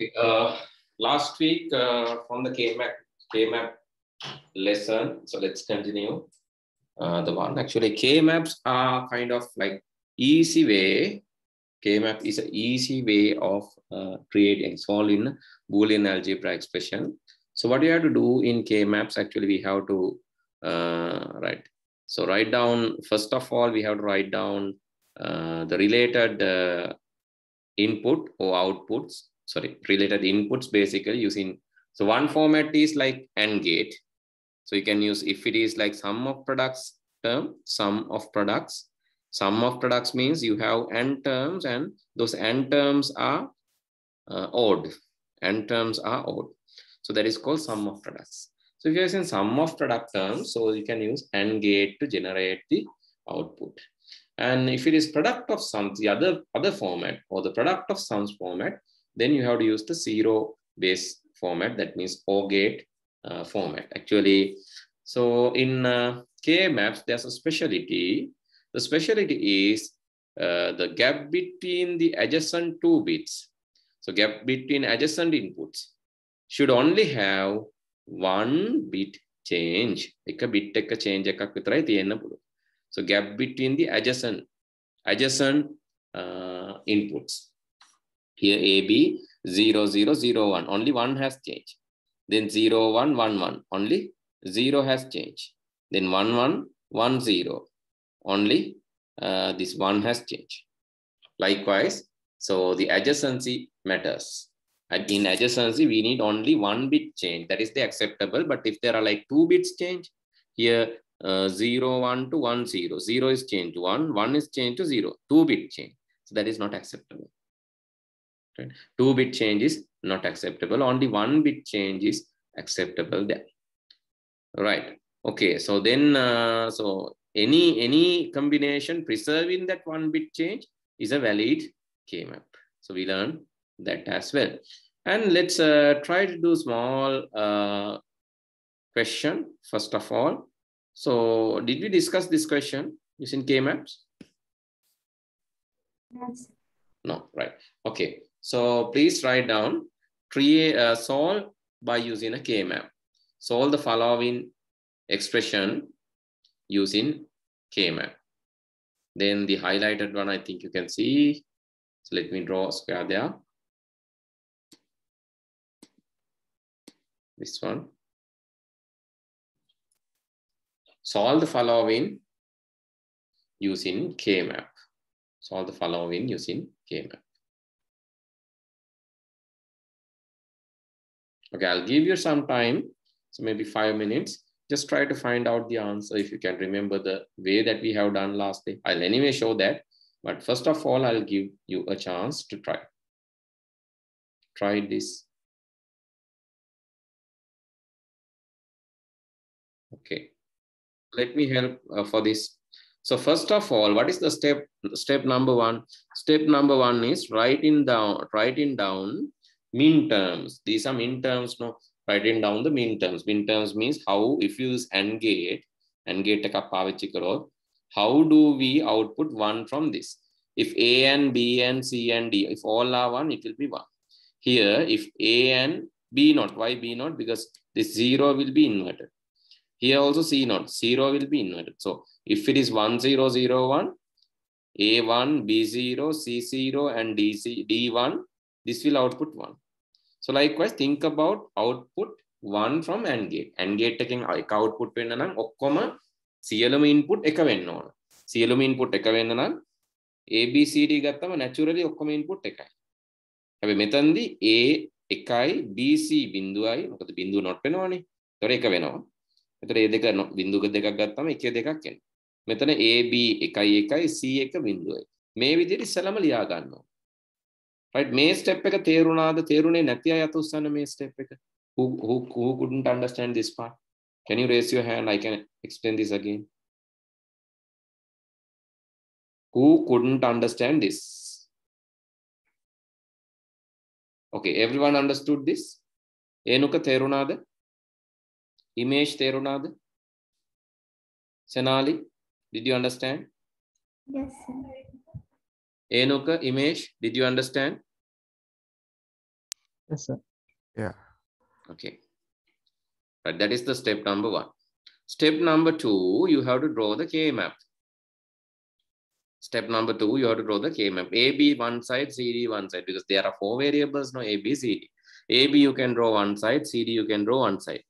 Okay, last week from the K-map lesson, so let's continue the one. Actually, K-maps are kind of like easy way. K-map is an easy way of creating, solving Boolean algebra expression. So what you have to do in K-maps, actually we have to write. So write down, first of all, we have to write down the related input or outputs, related inputs basically using, so one format is like AND gate. So you can use, if it is like sum of products term, sum of products means you have n terms and those n terms are odd. N terms are odd. So that is called sum of products. So if you're using sum of product terms, so you can use AND gate to generate the output. And if it is product of sums, the other format, or the product of sums format, then you have to use the zero base format, that means OR gate format. Actually, so in K-maps, there's a specialty. The specialty is the gap between the adjacent two bits. So gap between adjacent inputs should only have one bit change. එක bit එක change එකක් විතරයි තියෙන්න පුළුවන්. So gap between the adjacent inputs. Here AB 0, 0, 0, 1. Only one has changed. Then 0, 1, 1, 1. Only 0 has changed. Then 1, 1, 1, 0. Only this 1 has changed. Likewise, so the adjacency matters. And in adjacency, we need only one bit change. That is the acceptable. But if there are like 2 bits change, here 0, 1 to 1, 0. 0 is changed to 1, 1 is changed to 0. 2 bit change. So that is not acceptable. Right? 2 bit change is not acceptable. Only 1 bit change is acceptable there. Right. Okay. So then, so any combination preserving that 1 bit change is a valid K-map. So we learn that as well. And let's try to do small question first of all. So did we discuss this question using K-maps? Yes. No, right. Okay. So please write down, solve by using a K-map. Solve the following expression using K-map. Then the highlighted one, I think you can see. So let me draw a square there. This one. Solve the following using K-map. Solve the following using K-map. Okay, I'll give you some time. So maybe 5 minutes. Just try to find out the answer if you can remember the way that we have done last day. I'll anyway show that. But first of all, I'll give you a chance to try. Try this. Okay. Let me help for this. So first of all, what is the step number 1? Step number 1 is writing down min terms. These are min terms. No, writing down the min terms. Min terms means how, if you use AND gate එකක් පාවිච්චි කරොත්, how do we output 1 from this? If A and B and C and D, if all are 1, it will be 1. Here, if A and B not, why B not? Because this 0 will be inverted. Here also C not, 0 will be inverted. So if it is 1, 0, 0, 1, A1, B0, C0, and D1, this will output 1. So likewise, think about output 1 from AND gate. AND gate එකෙන් එක output වෙන්න නම් ඔක්කොම සියලුම input එක වෙන්න ඕන. සියලුම input එක වෙන්න නම් ABCD ගත්තම naturally ඔක්කොම input එකයි. හැබැයි මෙතනදී A එකයි BC බිඳුවයි, මොකද බිඳුව not වෙනවනේ. ඒතර එක වෙනවා. ඒතර A දෙක බිඳුක දෙකක් ගත්තම එකේ දෙකක් එනවා. මෙතන AB එකයි එකයි C එක බිඳුවයි. මේ විදිහට ඉස්සලම ලියා ගන්නවා. Right, මේ step එක තේරුණාද? තේරුනේ නැති අය අත උස්සන්න මේ step එක. Who couldn't understand this part? Can you raise your hand? I can explain this again. Who couldn't understand this? Okay, everyone understood this? Enuka තේරුණාද? Imesh තේරුණාද? Senali, did you understand? Yes, sir. Enuka, Imesh, did you understand? Yes, sir. Yeah. Okay. Right, that is the step number 1. Step number 2, you have to draw the K-map. Step number 2, you have to draw the K-map. AB one side, CD one side, because there are 4 variables now, A, B, C, D. AB you can draw one side, CD you can draw one side.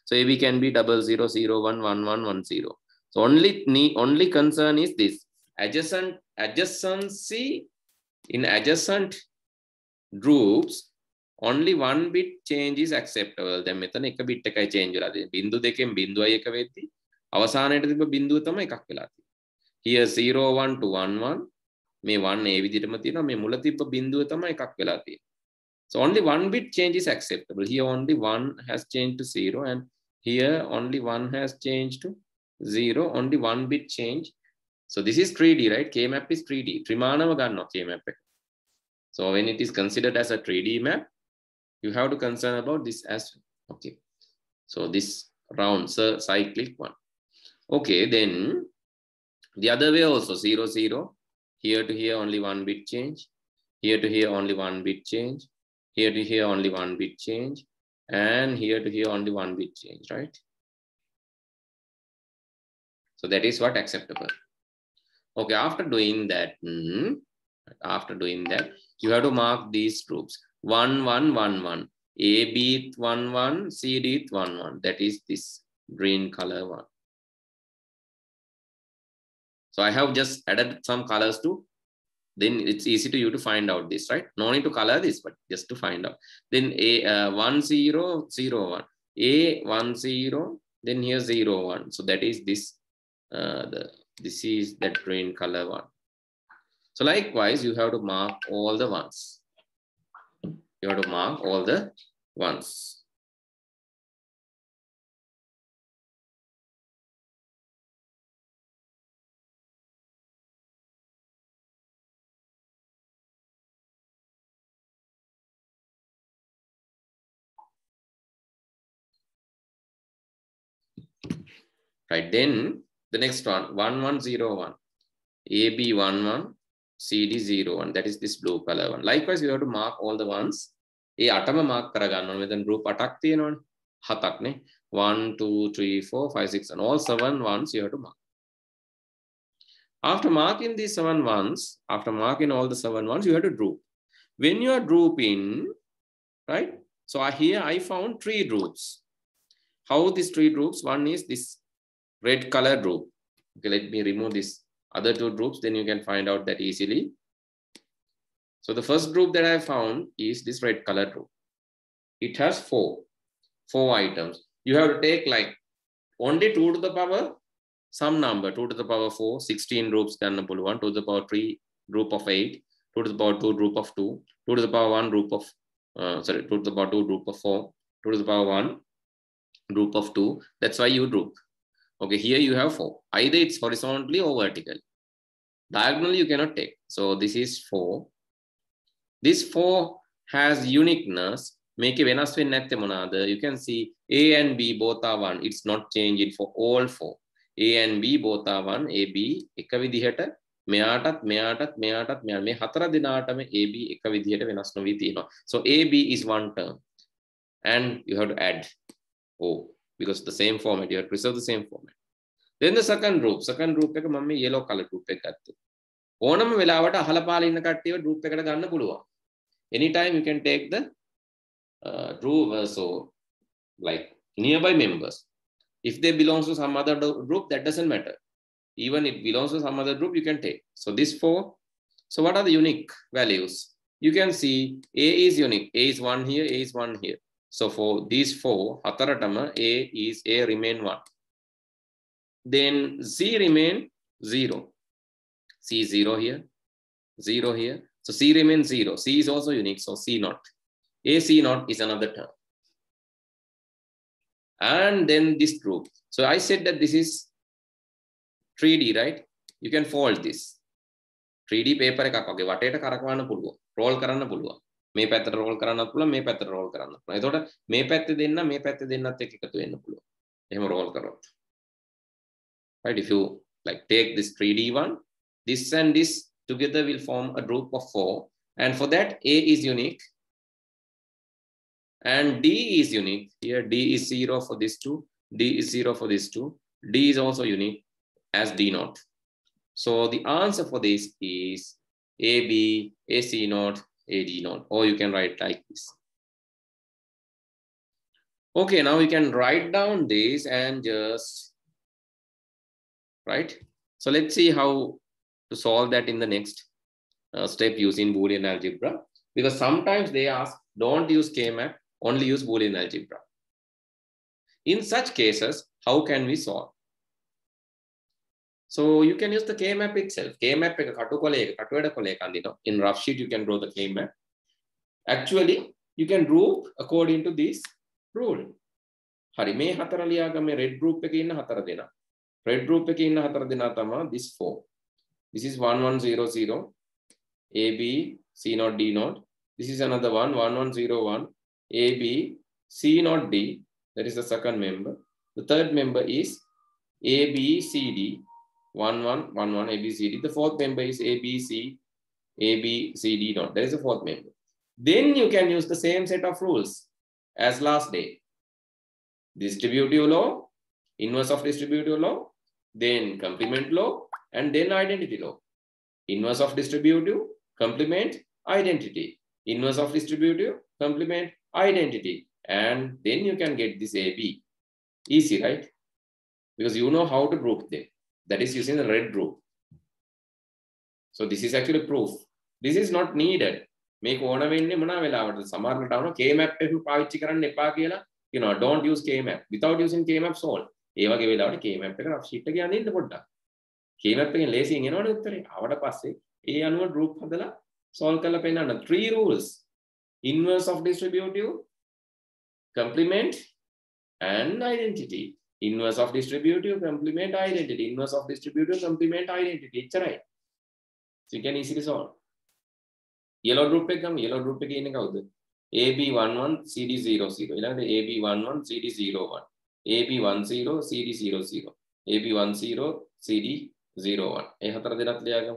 So AB can be 00, 0, 1, 1, 1, 1, 0. So only concern is this. Adjacency in adjacent groups, only one bit change is acceptable. Then මෙතන එක bit එකයි change වෙලා තියෙන්නේ. බිංදු දෙකෙන් බිංදුවයි එක වෙද්දි අවසානයේට තිබ්බ බිංදුව තමයි එකක් වෙලා තියෙන්නේ. Here 0 1 to 1 1 මේ 1 ඒ විදිහටම තියෙනවා. මේ මුල තිබ්බ බිංදුව තමයි එකක් වෙලා තියෙන්නේ. So only one bit change is acceptable. Here only 1 has changed to 0 and here only 1 has changed to 0. Only one bit change. So this is 3D, right? K-map is 3D. ත්‍රිමාණව ගන්නවා K-map එක. So when it is considered as a 3D map, you have to concern about this as well. Okay. So this round cyclic one. Okay, then the other way also 0 0. Here to here only one bit change. Here to here only one bit change. Here to here only one bit change. And here to here only one bit change, right? So that is what acceptable. Okay, after doing that, you have to mark these groups. 1 1 1 1. AB 1 1, CD 1 1. That is this green color one. So I have just added some colors too. Then it's easy to you to find out this, right? No need to color this, but just to find out. Then A 1 0 0 1. A 1 0. Then here 0 1. So that is this. This is that green color one. So likewise, you have to mark all the ones. You have to mark all the ones. Right, then the next one, 1 1 0 1. AB 1 1. CD 0 1. That is this blue color one. Likewise, you have to mark all the ones. A අටම mark කරගන්න ඕනේ. මෙතන group 8ක් තියෙනවනේ. 7ක් නේ. 1 2 3 4 5 6 and all 7 ones you have to mark. After marking these 7 ones, after marking all the 7 ones, you have to group. When you are grouping, right? So here I found 3 groups. How these 3 groups? One is this red color group. Okay, let me remove this other 2 groups, then you can find out that easily. So the first group that I found is this red color group. It has 4 items. You have to take like only 2 to the power some number, 2 to the power 4, 16 groups ganna puluwan, 2 to the power 3 group of 8, 2 to the power 2 group of 2, 2 to the power 1 group of 2 to the power 2 group of 4, 2 to the power 1 group of 2. That's why you group. Okay, here you have 4. Either it's horizontally or vertically. Diagonally you cannot take. So this is 4. This 4 has uniqueness. Make a වෙනස් වෙන්නේ නැත්තේ මොනවාද? You can see A and B both are 1. It's not changing for all 4. A and B both are 1. A, B එක විදිහට මෙයාටත් මෙයාටත් මෙයාටත් මෙයා මේ හතර දිනාටම A, B එක විදිහට වෙනස් නොවි තියෙනවා. So A, B is one term. And you have to add O because the same format. You have to preserve the same format. Then the second group එක මම මේ yellow color group එක ගත්තා. ඕනම වෙලාවට අහල පහල ඉන්න කට්ටියව group එකට ගන්න පුළුවන්. Anytime you can take the group, so like nearby members. If they belong to some other group, that doesn't matter. Even it belongs to some other group, you can take. So this 4. So what are the unique values? You can see A is unique. A is 1 here, A is 1 here. So for these 4, hataratama A remain 1. Then C remain 0. C 0 here, 0 here. So C remains 0. C is also unique. So C naught. A C naught is another term. And then this group. So I said that this is 3D, right? You can fold this. 3D paper එකක් වගේ වටේට කරකවන්න පුළුවන්. roll කරන්න පුළුවන්. මේ පැත්තට roll කරන්නත් පුළුවන්, මේ පැත්තට roll කරන්නත් පුළුවන්. එතකොට මේ පැත්තේ දෙන්න, මේ පැත්තේ දෙන්නත් එක්ක එකතු වෙන්න පුළුවන්. එහෙම roll කරොත්. Right? If you like take this 3D one, this and this together will form a group of 4. And for that, A is unique. And D is unique. Here D is 0 for this two, D is 0 for this two. D is also unique as D naught. So the answer for this is AB, AC naught, AD naught, or you can write like this. Okay, now you can write down this and just, right? So let's see how to solve that in the next step using Boolean algebra. Because sometimes they ask, don't use K-map, only use Boolean algebra. In such cases, how can we solve? So you can use the K-map itself. K-map in rough sheet, you can draw the K-map. Actually, you can group according to this rule. Hari me hatara liyagame red group එකේ ඉන්න හතර දෙනා. Red group එකේ ඉන්න හතර දෙනා තමයි this 4. This is 1100 AB C naught D naught. This is another one 1101 AB C naught D. That is the second member. The third member is ABCD 1111 ABCD. The fourth member is ABC ABCD naught. That is the fourth member. Then you can use the same set of rules as last day. Distributive law, inverse of distributive law, then complement law, and then identity law. Inverse of distributive, complement, identity. Inverse of distributive, complement, identity. And then you can get this AB. Easy, right? Because you know how to group them. That is using the red group. So this is actually proof. This is not needed. Make ඕන වෙන්නේ මොනවා වෙලාවටද සමහරකට આવන K-map එක පාවිච්චි කරන්න එපා කියලා. You know, don't use K-map. Without using K-map, solve. ඒ වගේ වෙලාවට K-map එක rough sheet එකේ යන්න ඉන්න පොඩ්ඩක්. K-map එකෙන් ලේසියෙන් එනවනේ උත්තරේ. ආවට පස්සේ ඒ අනුව group හදලා solve කරලා පෙන්නන්න. 3 rules. Inverse of distributive, complement, and identity. Inverse of distributive, complement, identity. Inverse of distributive, complement, identity. එච්චරයි. So you can easily solve. Yellow group එක ගමු. Yellow group එකේ ඉන්නේ කවුද? AB11 CD00 ඊළඟට AB11 CD01 AB10 CD00 AB10 CD01 ඒ හතර දෙනත් ලියාගමු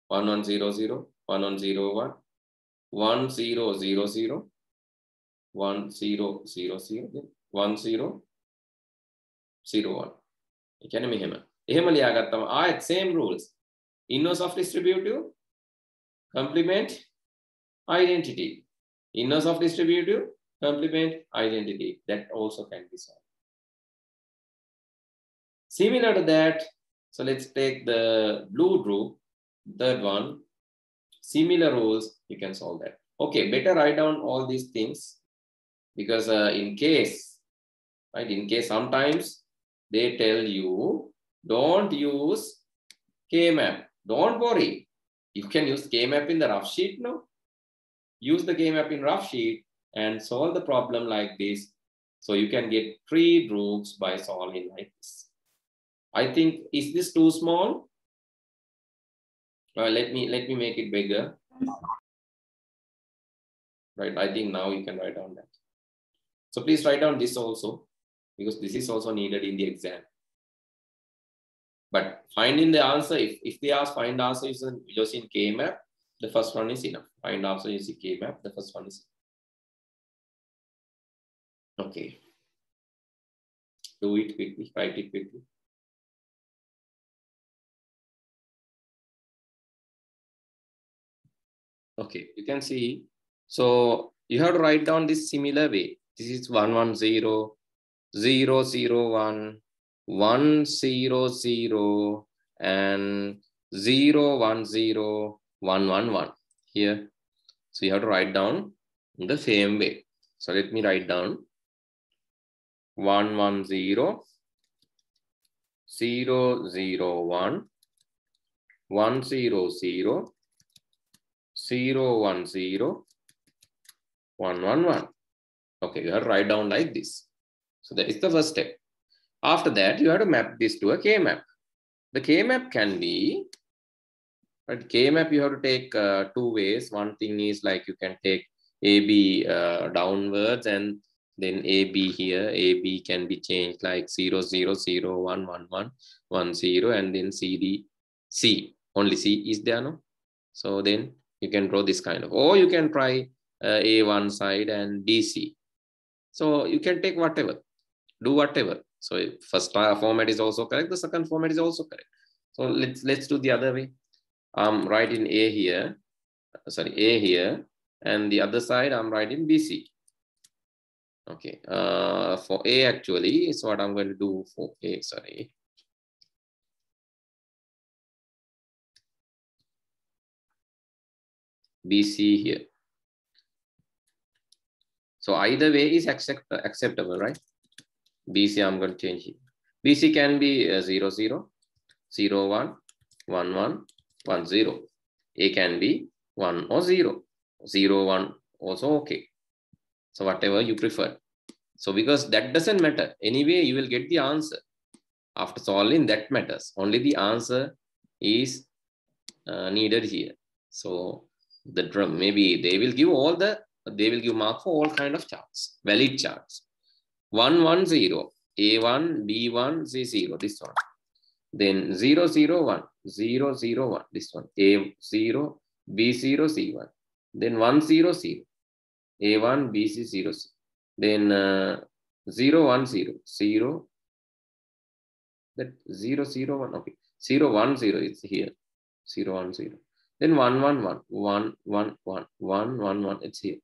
1100 1101 1000 1000 1001 ඒ කියන්නේ එහෙම ලියාගත්තම ආයෙත් same rules inverse of distributive complement identity inverse of distributive, complement, identity. That also can be solved. Similar to that, so let's take the blue group, third one. Similar rules, you can solve that. Okay, better write down all these things because in case, right, in case sometimes they tell you, don't use K-map. Don't worry. You can use K-map in the rough sheet now. Use the K-map in rough sheet and solve the problem like this. So you can get 3 groups by solving like this. I think, is this too small? Let me make it bigger. Right, I think now you can write down that. So please write down this also, because this is also needed in the exam. But finding the answer, if they ask find the answer using K-map, the first one is enough. Find answer using K-map, the first one is enough. Okay. Do it quickly, write it quickly. Okay, you can see. So you have to write down this similar way. This is 110, 001, 100, and 010, 111 here. So you have to write down in the same way. So let me write down 110, 001, 100, 010, 111. Okay, you have to write down like this. So that is the first step. After that, you have to map this to a K-map. The K-map can be, but K-map you have to take 2 ways. One thing is like you can take AB downwards and then AB here. AB can be changed like 0, 0, 0, 1, 1, 1, 1, 0, and then CD, C. Only C is there, no? So then you can draw this kind of, or you can try A one side and BC. So you can take whatever, do whatever. So first format is also correct. The second format is also correct. So let's do the other way. I'm writing A here, sorry, A here, and the other side I'm writing BC. Okay, for A actually is what I'm going to do for A, sorry. BC here. So either way is acceptable, right? BC I'm going to change it. BC can be 0, 0, 0, 1, 1, 1, 1, 0. A can be 1 or 0. 0, 1 also okay. So whatever you prefer. So because that doesn't matter. Anyway, you will get the answer. After solving, that matters. Only the answer is needed here. So the drum, maybe they will give mark for all kind of charts, valid charts. 1, 1, 0, A1, B1, C0, this one. Then 0, 0, 1, 0, 0, 1, this one. A0, B0, C1. Then 1, 0, 0, A1, BC, 0, C. Then 0, 1, 0, 0, that 0, 0, 1, okay. 0, 1, 0 is here. 0, 1, 0. Then 1, 1, 1, 1, 1, 1, 1, 1, 1, it's here.